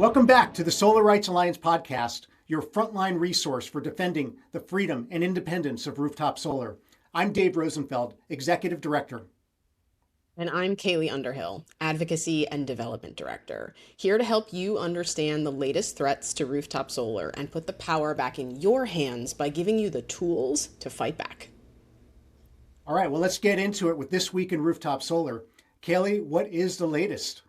Welcome back to the Solar Rights Alliance podcast, your frontline resource for defending the freedom and independence of rooftop solar. I'm Dave Rosenfeld, Executive Director. And I'm Cailey Underhill, Advocacy and Development Director, here to help you understand the latest threats to rooftop solar and put the power back in your hands by giving you the tools to fight back. All right, well, let's get into it with This Week in Rooftop Solar. Cailey, what is the latest?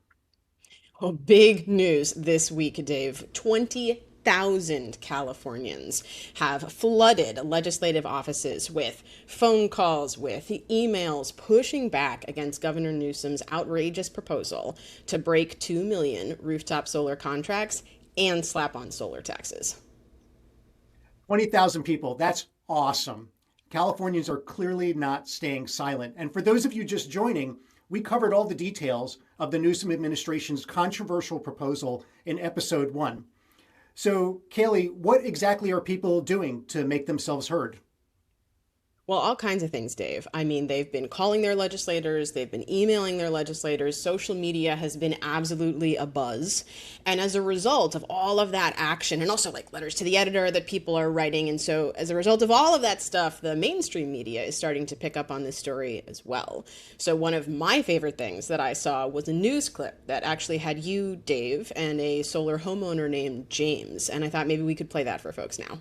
Oh, big news this week, Dave. 20,000 Californians have flooded legislative offices with phone calls, with emails pushing back against Governor Newsom's outrageous proposal to break 2 million rooftop solar contracts and slap on solar taxes. 20,000 people. That's awesome. Californians are clearly not staying silent. And for those of you just joining, we covered all the details of the Newsom administration's controversial proposal in episode 1. So, Cailey, what exactly are people doing to make themselves heard? Well, all kinds of things, Dave. I mean, they've been calling their legislators, they've been emailing their legislators, social media has been absolutely abuzz. And as a result of all of that action, and also like letters to the editor that people are writing, and so as a result of all of that stuff, the mainstream media is starting to pick up on this story as well. So one of my favorite things that I saw was a news clip that actually had you, Dave, and a solar homeowner named James. And I thought maybe we could play that for folks now.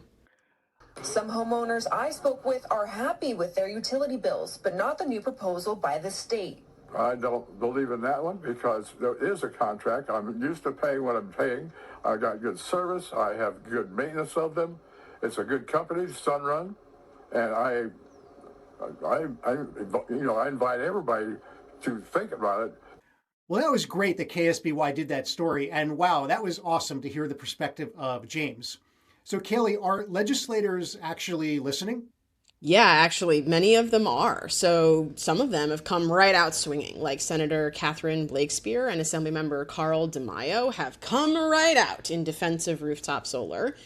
Some homeowners I spoke with are happy with their utility bills, but not the new proposal by the state. I don't believe in that one because there is a contract. I'm used to paying what I'm paying. I got good service. I have good maintenance of them. It's a good company, Sunrun, and I invite everybody to think about it. Well, that was great that KSBY did that story, and wow, that was awesome to hear the perspective of James. So, Cailey, are legislators actually listening? Yeah, actually, many of them are. So some of them have come right out swinging, like Senator Catherine Blakespear and Assemblymember Carl DeMaio have come right out in defense of rooftop solar.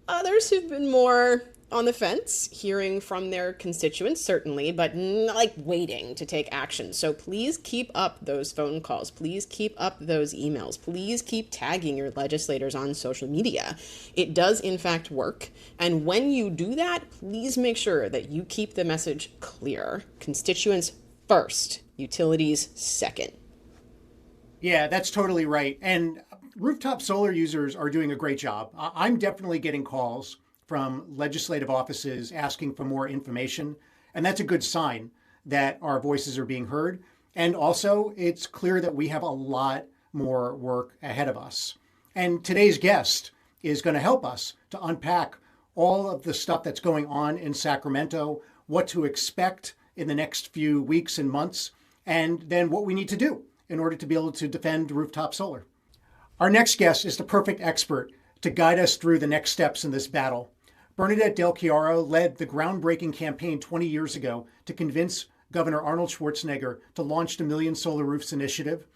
Others who've been more on the fence, hearing from their constituents, certainly, but not like waiting to take action. So please keep up those phone calls. Please keep up those emails. Please keep tagging your legislators on social media. It does, in fact, work. And when you do that, please make sure that you keep the message clear. Constituents first, utilities second. Yeah, that's totally right. And rooftop solar users are doing a great job. I'm definitely getting calls from legislative offices asking for more information. And that's a good sign that our voices are being heard. And also, it's clear that we have a lot more work ahead of us. And today's guest is going to help us to unpack all of the stuff that's going on in Sacramento, what to expect in the next few weeks and months, and then what we need to do in order to be able to defend rooftop solar. Our next guest is the perfect expert to guide us through the next steps in this battle. Bernadette Del Chiaro led the groundbreaking campaign 20 years ago to convince Governor Arnold Schwarzenegger to launch the Million Solar Roofs initiative.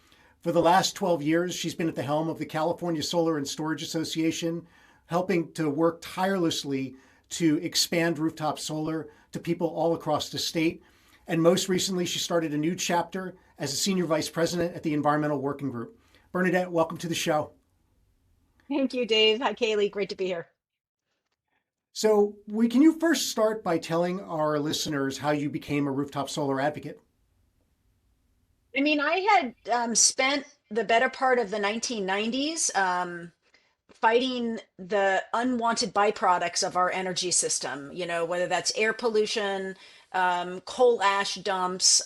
For the last 12 years, she's been at the helm of the California Solar and Storage Association, helping to work tirelessly to expand rooftop solar to people all across the state. And most recently, she started a new chapter as a senior vice president at the Environmental Working Group. Bernadette, welcome to the show. Thank you, Dave. Hi, Cailey. Great to be here. So, can you first start by telling our listeners how you became a rooftop solar advocate? I mean, I had spent the better part of the 1990s fighting the unwanted byproducts of our energy system, whether that's air pollution, coal ash dumps,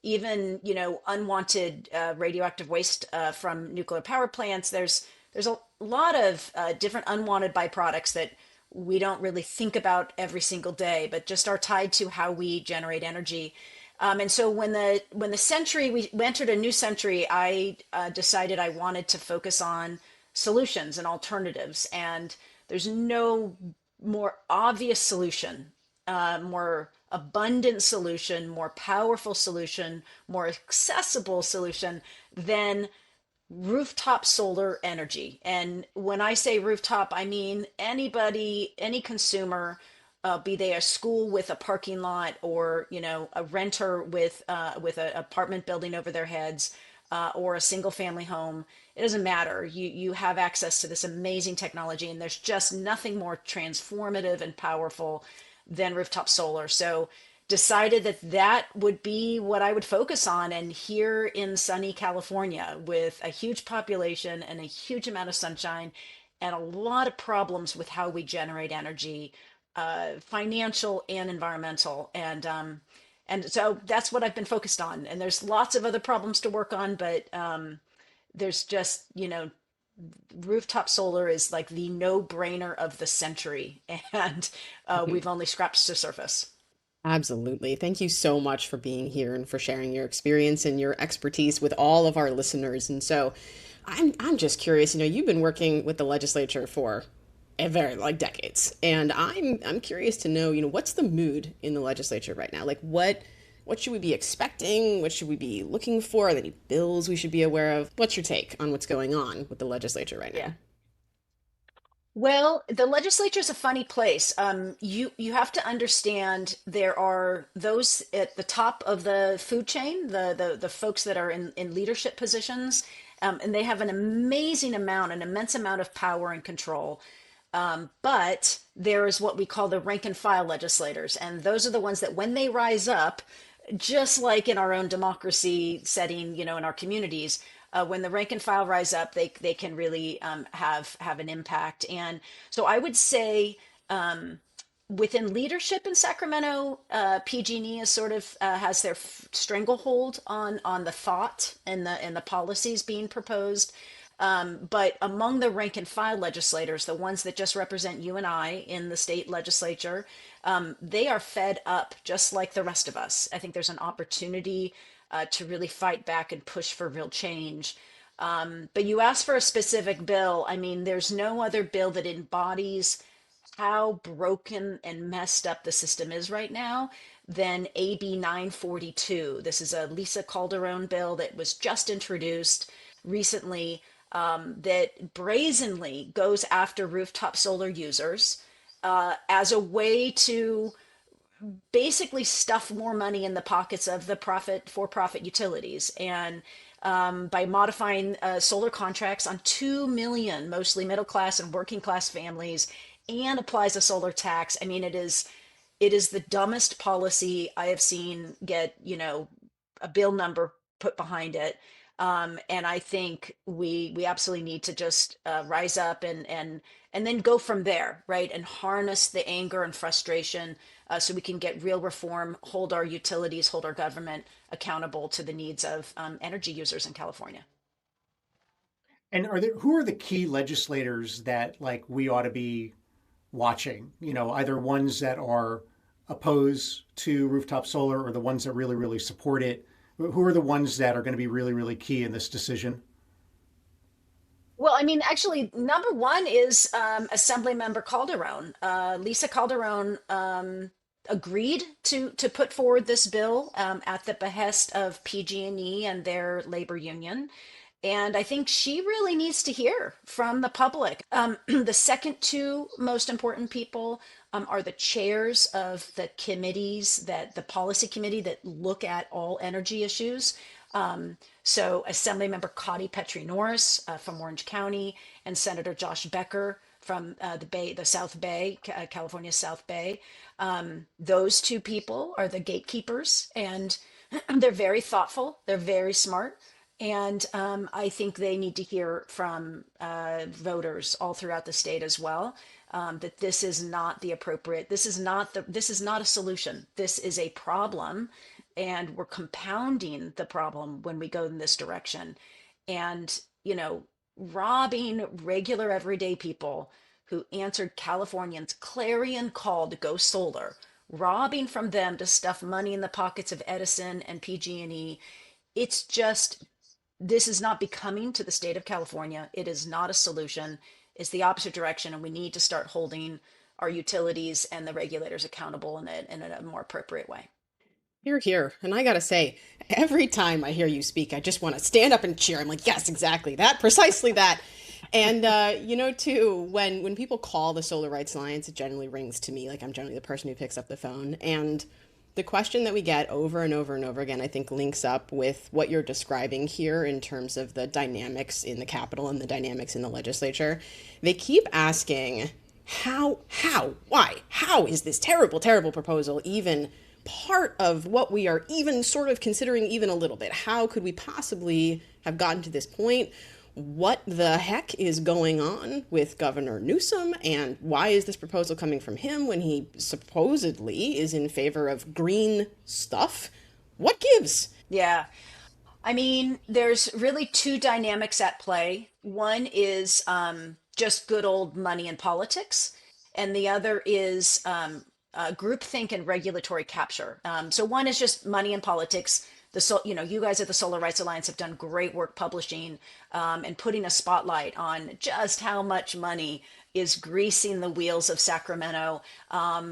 even, unwanted radioactive waste from nuclear power plants. There's a lot of different unwanted byproducts that we don't really think about every single day, but just are tied to how we generate energy. And so when we entered a new century, I decided I wanted to focus on solutions and alternatives. And there's no more obvious solution, more abundant solution, more powerful solution, more accessible solution than rooftop solar energy. And when I say rooftop, I mean anybody, any consumer, be they a school with a parking lot or, a renter with an apartment building over their heads, or a single family home, it doesn't matter. You have access to this amazing technology, and there's just nothing more transformative and powerful than rooftop solar. So decided that that would be what I would focus on. And here in sunny California, with a huge population and a huge amount of sunshine and a lot of problems with how we generate energy, financial and environmental, and so that's what I've been focused on. And there's lots of other problems to work on, but there's just, rooftop solar is like the no-brainer of the century, and we've only scratched the surface. Absolutely. Thank you so much for being here and for sharing your experience and your expertise with all of our listeners. And so I'm just curious, you've been working with the legislature for a very like decades. And I'm curious to know, what's the mood in the legislature right now? Like what should we be expecting? What should we be looking for? Are there any bills we should be aware of? What's your take on what's going on with the legislature right Yeah. now? Well, the legislature is a funny place. You have to understand there are those at the top of the food chain, the folks that are in leadership positions, and they have an amazing amount, an immense amount of power and control. But there is what we call the rank and file legislators, and those are the ones that when they rise up, just like in our own democracy setting, in our communities, when the rank and file rise up, they can really have an impact. And so I would say within leadership in Sacramento, PG&E is sort of has their stranglehold on the thought and the policies being proposed. But among the rank and file legislators, the ones that just represent you and I in the state legislature, they are fed up just like the rest of us. I think there's an opportunity to really fight back and push for real change. But you asked for a specific bill. I mean, there's no other bill that embodies how broken and messed up the system is right now than AB 942. This is a Lisa Calderon bill that was just introduced recently, that brazenly goes after rooftop solar users as a way to basically stuff more money in the pockets of the for-profit utilities, and by modifying solar contracts on 2 million mostly middle class and working class families, and applies a solar tax. I mean, it is the dumbest policy I have seen get a bill number put behind it. And I think we absolutely need to just rise up and then go from there, right? And harness the anger and frustration so we can get real reform, hold our utilities, hold our government accountable to the needs of energy users in California. And who are the key legislators that like we ought to be watching? Either ones that are opposed to rooftop solar or the ones that really, really support it. Who are the ones that are going to be really, really key in this decision? Well, I mean, actually, number one is Assemblymember Calderon. Lisa Calderon agreed to put forward this bill at the behest of PG&E and their labor union. And I think she really needs to hear from the public. The second two most important people are the chairs of the committees, that the policy committee that look at all energy issues. So Assemblymember Cotty Petrie Norris from Orange County, and Senator Josh Becker from the South Bay, California South Bay. Those two people are the gatekeepers, and they're very thoughtful. They're very smart. And I think they need to hear from voters all throughout the state as well, that this is not the appropriate. This is not a solution. This is a problem, and we're compounding the problem when we go in this direction. And robbing regular everyday people who answered Californians' clarion call to go solar, robbing from them to stuff money in the pockets of Edison and PG&E. It's just, this is not becoming to the state of California. It is not a solution. It's the opposite direction, and we need to start holding our utilities and the regulators accountable in a more appropriate way. You're here. And I gotta say, every time I hear you speak, I just want to stand up and cheer. I'm like, yes, exactly that, precisely that. And too, when people call the Solar Rights Alliance, it generally rings to me like I'm generally the person who picks up the phone. And The question that we get over and over and over again, I think, links up with what you're describing here in terms of the dynamics in the Capitol and the dynamics in the legislature. They keep asking, why, how is this terrible, terrible proposal even part of what we are even sort of considering even a little bit? How could we possibly have gotten to this point? What the heck is going on with Governor Newsom, and why is this proposal coming from him when he supposedly is in favor of green stuff? What gives? Yeah. I mean, there's really two dynamics at play. One is just good old money and politics, and the other is groupthink and regulatory capture. So one is just money and politics. You guys at the Solar Rights Alliance have done great work publishing and putting a spotlight on just how much money is greasing the wheels of Sacramento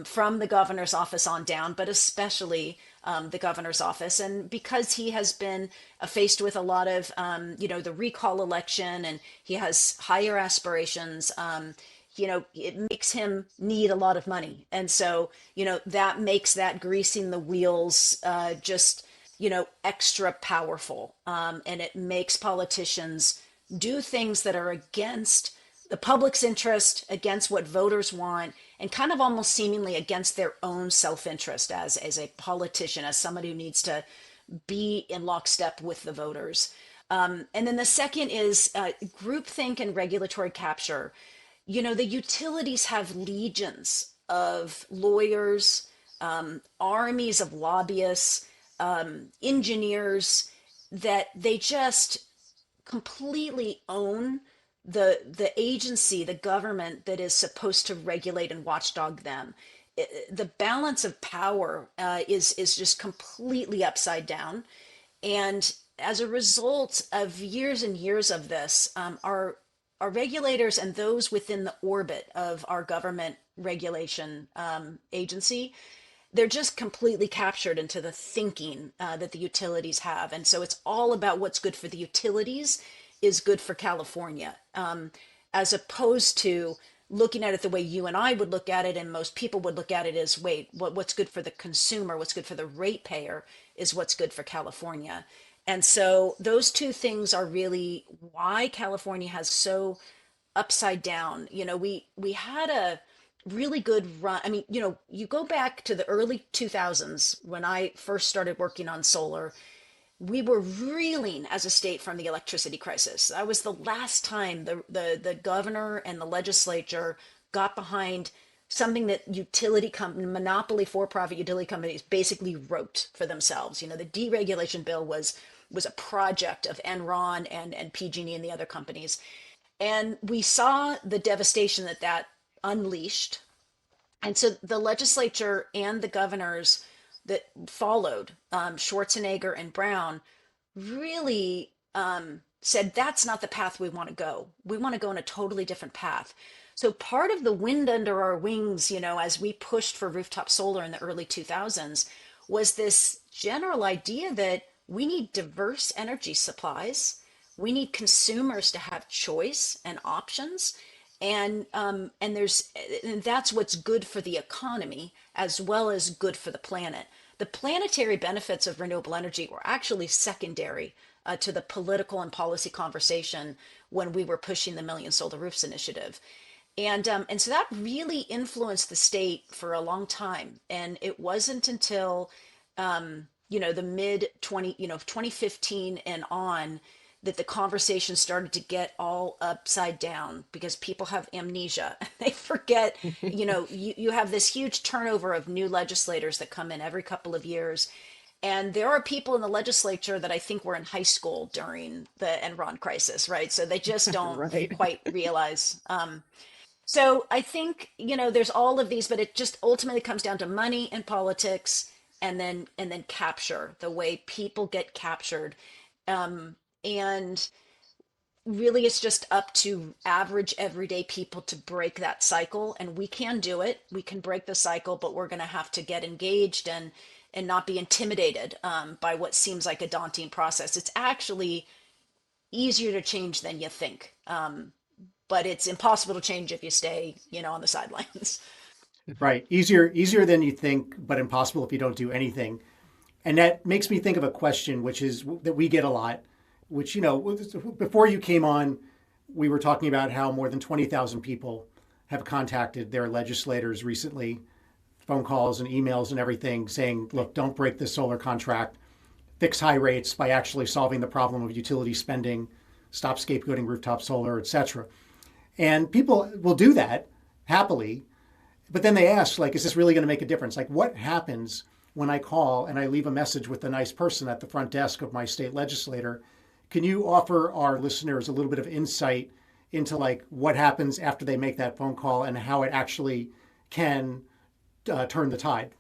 from the governor's office on down, but especially the governor's office. And because he has been faced with a lot of, the recall election, and he has higher aspirations, it makes him need a lot of money. And so, that makes that greasing the wheels just extra powerful. And it makes politicians do things that are against the public's interest, against what voters want, and kind of almost seemingly against their own self-interest as a politician, as somebody who needs to be in lockstep with the voters. And then the second is groupthink and regulatory capture. The utilities have legions of lawyers, armies of lobbyists, engineers, that they just completely own the agency, the government that is supposed to regulate and watchdog them. The balance of power is just completely upside down, and as a result of years and years of this, our regulators and those within the orbit of our government regulation agency, they're just completely captured into the thinking that the utilities have. And so it's all about what's good for the utilities is good for California, as opposed to looking at it the way you and I would look at it, and most people would look at it as, wait, what's good for the consumer, what's good for the ratepayer is what's good for California. And so those two things are really why California has so upside down. We had a really good run. I mean, you go back to the early 2000s when I first started working on solar, we were reeling as a state from the electricity crisis. That was the last time the governor and the legislature got behind something that monopoly for-profit utility companies basically wrote for themselves. The deregulation bill was a project of Enron and PG&E and the other companies. And we saw the devastation that unleashed. And so the legislature and the governors that followed, Schwarzenegger and Brown, really said, that's not the path we want to go. We want to go in a totally different path. So part of the wind under our wings, as we pushed for rooftop solar in the early 2000s, was this general idea that we need diverse energy supplies. We need consumers to have choice and options. And that's what's good for the economy as well as good for the planet. The planetary benefits of renewable energy were actually secondary to the political and policy conversation when we were pushing the Million Solar Roofs initiative. And so that really influenced the state for a long time. And it wasn't until the mid 2015 and on, that the conversation started to get all upside down, because people have amnesia. They forget, you have this huge turnover of new legislators that come in every couple of years. And there are people in the legislature that I think were in high school during the Enron crisis, right? So they just don't Right. quite realize. So I think, there's all of these, but it just ultimately comes down to money and politics, and then capture, the way people get captured. And really, it's just up to average everyday people to break that cycle. And we can do it. We can break the cycle, but we're going to have to get engaged and not be intimidated by what seems like a daunting process. It's actually easier to change than you think. But it's impossible to change if you stay, on the sidelines. Right. Easier than you think, but impossible if you don't do anything. And that makes me think of a question, which is that we get a lot, which, before you came on, we were talking about how more than 20,000 people have contacted their legislators recently, phone calls and emails and everything saying, look, don't break the solar contract, fix high rates by actually solving the problem of utility spending, stop scapegoating rooftop solar, et cetera. And people will do that happily. But then they ask, like, is this really going to make a difference? Like, what happens when I call and I leave a message with a nice person at the front desk of my state legislator? Can you offer our listeners a little bit of insight into like what happens after they make that phone call and how it actually can turn the tide?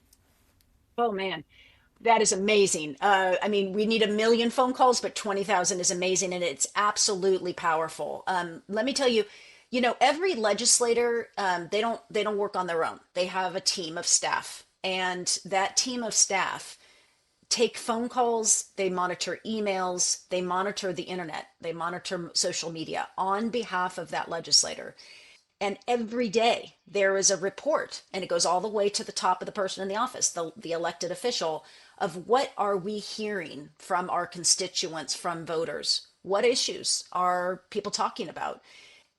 Oh man, that is amazing. I mean, we need a million phone calls, but 20,000 is amazing and it's absolutely powerful. Let me tell you, every legislator, they don't work on their own. They have a team of staff, and that team of staff take phone calls, they monitor emails, they monitor the internet, they monitor social media on behalf of that legislator. And every day there is a report, and it goes all the way to the top of the person in the office, the elected official, of what are we hearing from our constituents, from voters? What issues are people talking about?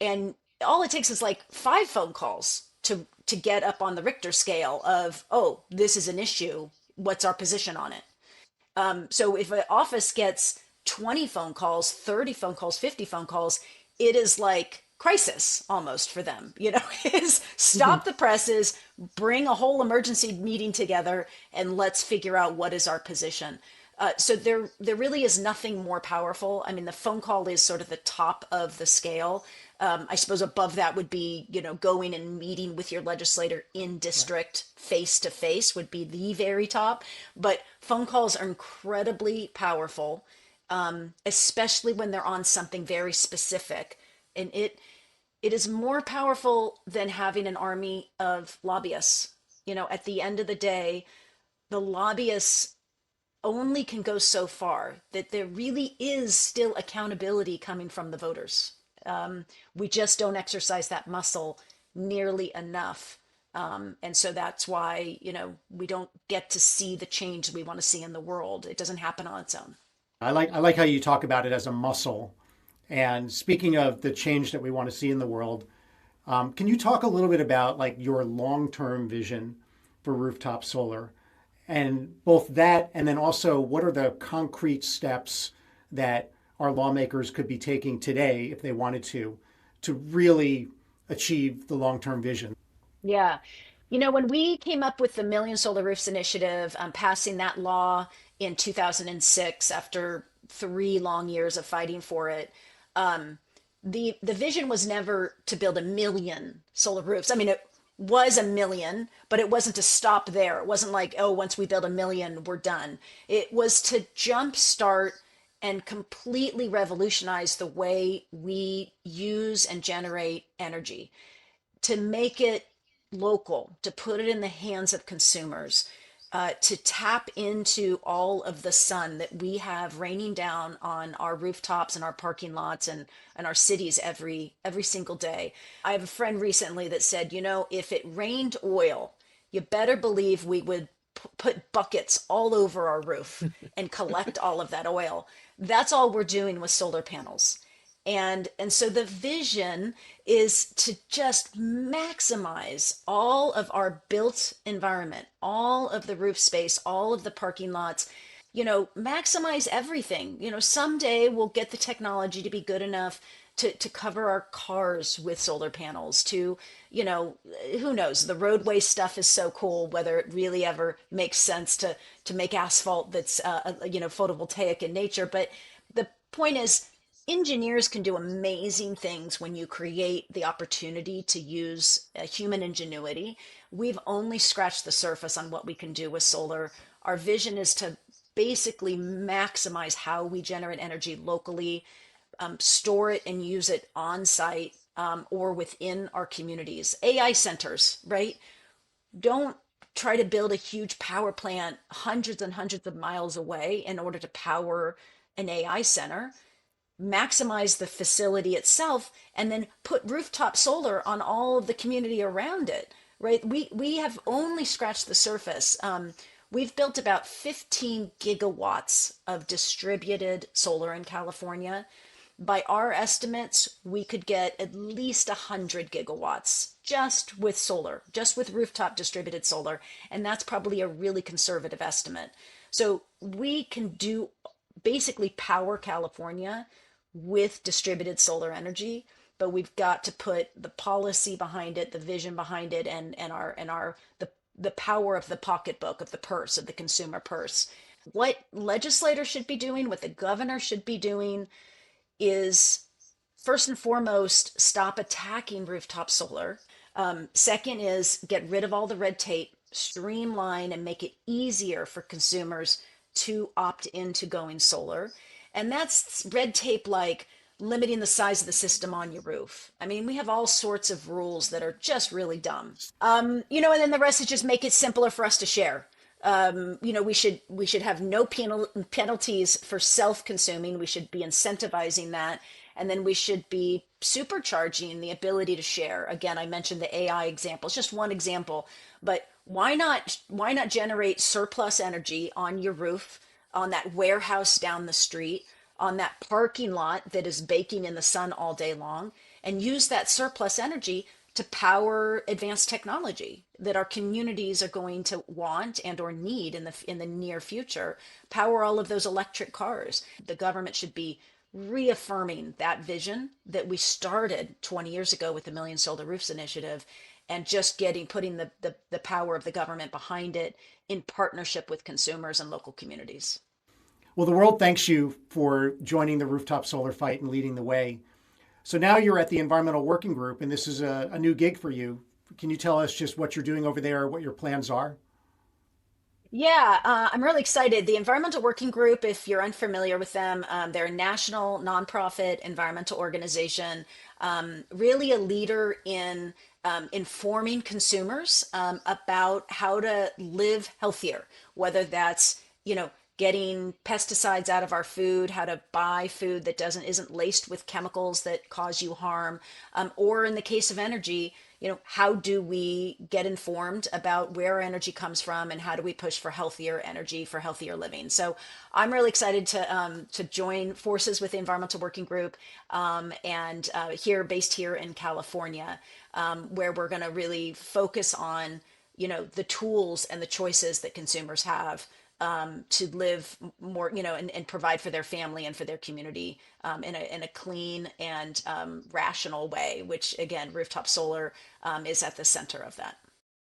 And all it takes is like 5 phone calls to get up on the Richter scale of, oh, this is an issue. What's our position on it? So if an office gets 20 phone calls, 30 phone calls, 50 phone calls, it is like crisis almost for them, is stop the presses, bring a whole emergency meeting together, and let's figure out what is our position. So there really is nothing more powerful. I mean, the phone call is sort of the top of the scale. I suppose above that would be, going and meeting with your legislator in district face to face would be the very top. But phone calls are incredibly powerful, especially when they're on something very specific. And it is more powerful than having an army of lobbyists. At the end of the day, the lobbyists only can go so far, that there really is still accountability coming from the voters. We just don't exercise that muscle nearly enough. And so that's why, we don't get to see the change we want to see in the world. It doesn't happen on its own. I like how you talk about it as a muscle. And speaking of the change that we want to see in the world, can you talk a little bit about like your long-term vision for rooftop solar? And both that and then also what are the concrete steps that our lawmakers could be taking today if they wanted to really achieve the long-term vision? Yeah. When we came up with the Million Solar Roofs Initiative, passing that law in 2006 after 3 long years of fighting for it, the vision was never to build a million solar roofs. I mean, it was a million, but it wasn't to stop there. It wasn't like, oh, once we build a million, we're done. It was to jumpstart and completely revolutionize the way we use and generate energy, to make it local, to put it in the hands of consumers, to tap into all of the sun that we have raining down on our rooftops and our parking lots and our cities every single day. I have a friend recently that said, if it rained oil, you better believe we would put buckets all over our roof and collect all of that oil. That's all we're doing with solar panels. And so the vision is to just maximize all of our built environment, all of the roof space, all of the parking lots, maximize everything. Someday we'll get the technology to be good enough to cover our cars with solar panels, to, who knows, the roadway stuff is so cool, whether it really ever makes sense to make asphalt that's, photovoltaic in nature. But the point is, engineers can do amazing things when you create the opportunity to use human ingenuity. We've only scratched the surface on what we can do with solar. Our vision is to basically maximize how we generate energy locally, store it and use it on site, or within our communities. AI centers, right? Don't try to build a huge power plant hundreds and hundreds of miles away in order to power an AI center. Maximize the facility itself and then put rooftop solar on all of the community around it, right? We have only scratched the surface. We've built about 15 gigawatts of distributed solar in California. By our estimates, we could get at least 100 gigawatts just with solar, just with rooftop distributed solar. And that's probably a really conservative estimate. So we can do basically power California with distributed solar energy, but we've got to put the policy behind it, the vision behind it, and the power of the pocketbook, of the purse, of the consumer purse. What legislators should be doing, what the governor should be doing, is first and foremost stop attacking rooftop solar. Second is get rid of all the red tape, streamline and make it easier for consumers to opt into going solar. And that's red tape like limiting the size of the system on your roof. I mean, we have all sorts of rules that are just really dumb. And then the rest is just make it simpler for us to share. We should have no penalties for self-consuming. We should be incentivizing that, and then we should be supercharging the ability to share. Again, I mentioned the AI example. It's just one example, but why not generate surplus energy on your roof, on that warehouse down the street, on that parking lot that is baking in the sun all day long, and use that surplus energy to power advanced technology that our communities are going to want and or need in the near future. Power all of those electric cars. The government should be reaffirming that vision that we started 20 years ago with the Million Solar Roofs initiative, and just putting the power of the government behind it in partnership with consumers and local communities. Well, the world thanks you for joining the rooftop solar fight and leading the way. So now you're at the Environmental Working Group, and this is a new gig for you. Can you tell us just what you're doing over there, what your plans are? Yeah, I'm really excited. The Environmental Working Group, if you're unfamiliar with them, they're a national nonprofit environmental organization, really a leader in informing consumers about how to live healthier, whether that's, getting pesticides out of our food, how to buy food that isn't laced with chemicals that cause you harm, or in the case of energy, how do we get informed about where our energy comes from and how do we push for healthier energy, for healthier living? So I'm really excited to join forces with the Environmental Working Group, and based here in California, where we're going to really focus on the tools and the choices that consumers have to live more, and provide for their family and for their community in a clean and rational way, which again, rooftop solar is at the center of that.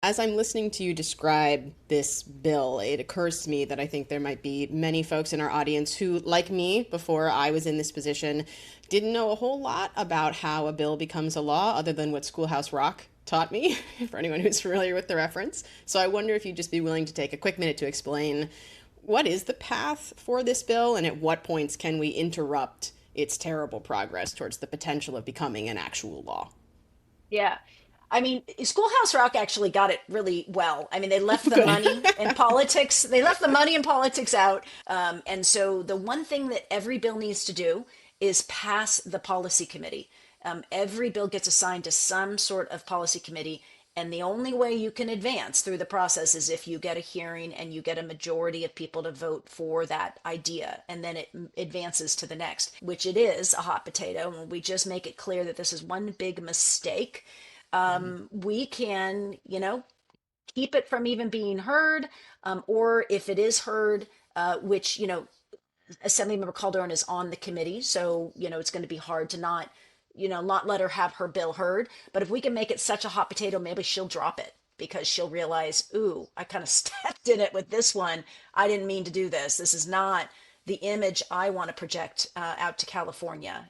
As I'm listening to you describe this bill, it occurs to me that I think there might be many folks in our audience who, like me, before I was in this position, didn't know a whole lot about how a bill becomes a law other than what Schoolhouse Rock taught me, for anyone who's familiar with the reference. So I wonder if you'd just be willing to take a quick minute to explain what is the path for this bill and at what points can we interrupt its terrible progress towards the potential of becoming an actual law? Yeah. I mean, Schoolhouse Rock actually got it really well. I mean, they left the Good. money and politics. They left the money and politics out. And so the one thing that every bill needs to do is pass the policy committee. Every bill gets assigned to some sort of policy committee. And the only way you can advance through the process is if you get a hearing and you get a majority of people to vote for that idea. And then it advances to the next, which it is a hot potato. And we just make it clear that this is one big mistake. We can, keep it from even being heard, or if it is heard, which, Assemblymember Calderon is on the committee, so, it's going to be hard to not let her have her bill heard. But if we can make it such a hot potato, maybe she'll drop it because she'll realize, ooh, I kind of stepped in it with this one. I didn't mean to do this. This is not the image I want to project out to California.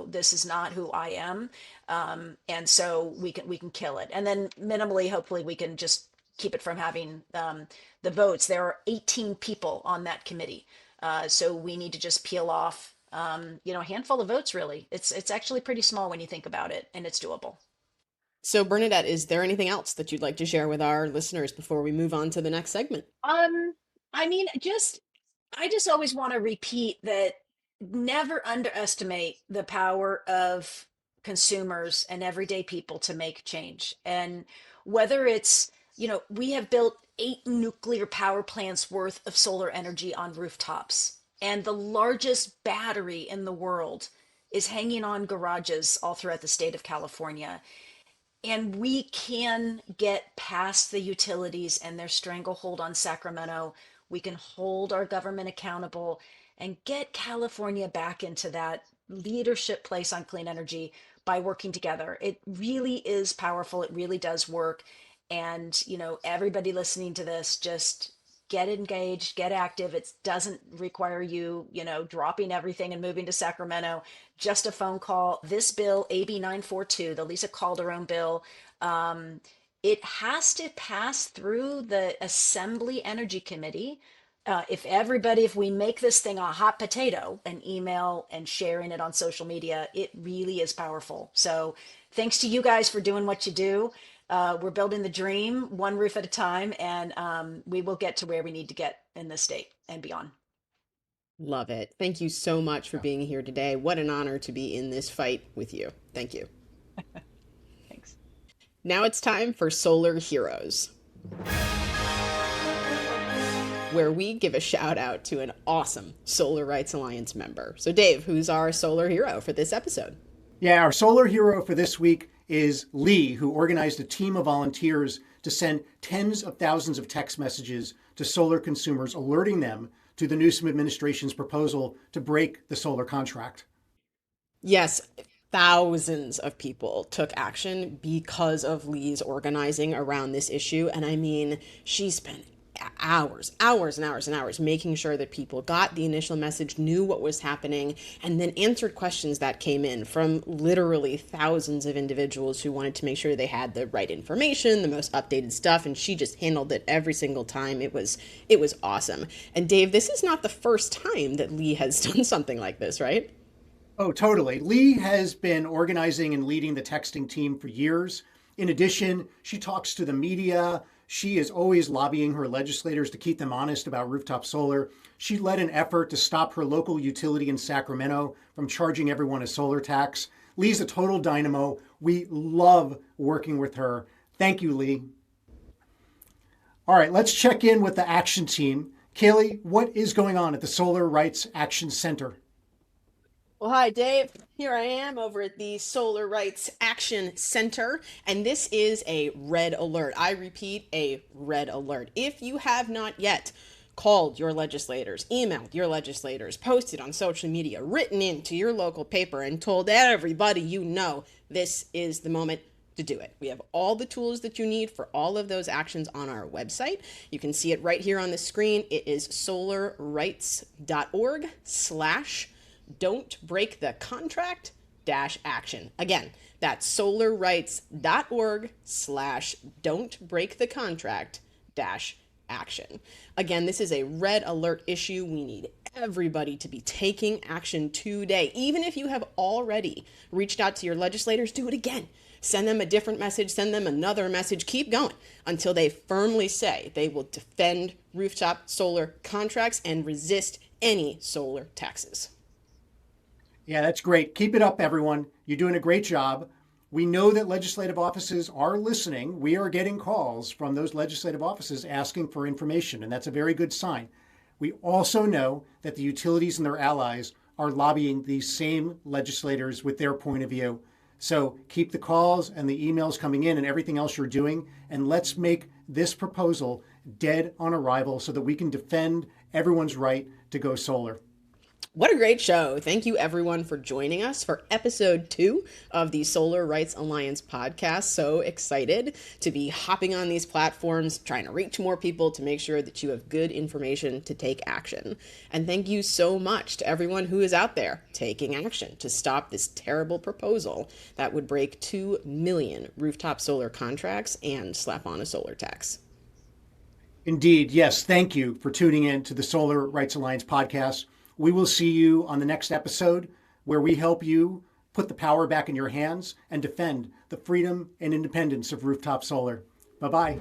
This is not who I am. And so we can kill it. And then minimally, hopefully we can just keep it from having the votes. There are 18 people on that committee. So we need to just peel off, a handful of votes, really. It's actually pretty small when you think about it, and it's doable. So Bernadette, is there anything else that you'd like to share with our listeners before we move on to the next segment? I mean, I just always want to repeat that never underestimate the power of consumers and everyday people to make change. And whether it's, we have built 8 nuclear power plants worth of solar energy on rooftops, and the largest battery in the world is hanging on garages all throughout the state of California. And we can get past the utilities and their stranglehold on Sacramento. We can hold our government accountable and get California back into that leadership place on clean energy by working together. It really is powerful. It really does work. And, everybody listening to this, just get engaged, get active. It doesn't require you, dropping everything and moving to Sacramento. Just a phone call. This bill, AB 942, the Lisa Calderon bill, it has to pass through the Assembly Energy Committee. If we make this thing a hot potato, an email and sharing it on social media, it really is powerful. So thanks to you guys for doing what you do. We're building the dream one roof at a time, and we will get to where we need to get in this state and beyond. Love it. Thank you so much for being here today. What an honor to be in this fight with you. Thank you. Thanks. Now it's time for Solar Heroes, where we give a shout out to an awesome Solar Rights Alliance member. So Dave, who's our solar hero for this episode? Yeah, our solar hero for this week is Lee, who organized a team of volunteers to send tens of thousands of text messages to solar consumers, alerting them to the Newsom administration's proposal to break the solar contract. Yes, thousands of people took action because of Lee's organizing around this issue. And I mean, she spent hours and hours making sure that people got the initial message, knew what was happening, and then answered questions that came in from literally thousands of individuals who wanted to make sure they had the right information, the most updated stuff, and she just handled it every single time. It was awesome. And Dave, this is not the first time that Lee has done something like this, right? Oh, totally. Lee has been organizing and leading the texting team for years. In addition, she talks to the media. She is always lobbying her legislators to keep them honest about rooftop solar. She led an effort to stop her local utility in Sacramento from charging everyone a solar tax. Lee's a total dynamo. We love working with her. Thank you, Lee. All right, let's check in with the action team. Cailey, what is going on at the Solar Rights Action Center? Well, hi, Dave. Here I am over at the Solar Rights Action Center, and this is a red alert. I repeat, a red alert. If you have not yet called your legislators, emailed your legislators, posted on social media, written into your local paper, and told everybody you know, this is the moment to do it. We have all the tools that you need for all of those actions on our website. You can see it right here on the screen. It is solarrights.org/don't break the contract -action. Again, that's solarrights.org/don't break the contract -action. Again, this is a red alert issue. We need everybody to be taking action today. Even if you have already reached out to your legislators, do it again. Send them a different message, send them another message, keep going until they firmly say they will defend rooftop solar contracts and resist any solar taxes. Yeah, that's great. Keep it up, everyone. You're doing a great job. We know that legislative offices are listening. We are getting calls from those legislative offices asking for information, and that's a very good sign. We also know that the utilities and their allies are lobbying these same legislators with their point of view. So keep the calls and the emails coming in and everything else you're doing, and let's make this proposal dead on arrival so that we can defend everyone's right to go solar. What a great show. Thank you everyone for joining us for episode 2 of the Solar Rights Alliance podcast. So excited to be hopping on these platforms, trying to reach more people to make sure that you have good information to take action. And thank you so much to everyone who is out there taking action to stop this terrible proposal that would break 2 million rooftop solar contracts and slap on a solar tax. Indeed. Yes. Thank you for tuning in to the Solar Rights Alliance podcast. We will see you on the next episode where we help you put the power back in your hands and defend the freedom and independence of rooftop solar. Bye-bye.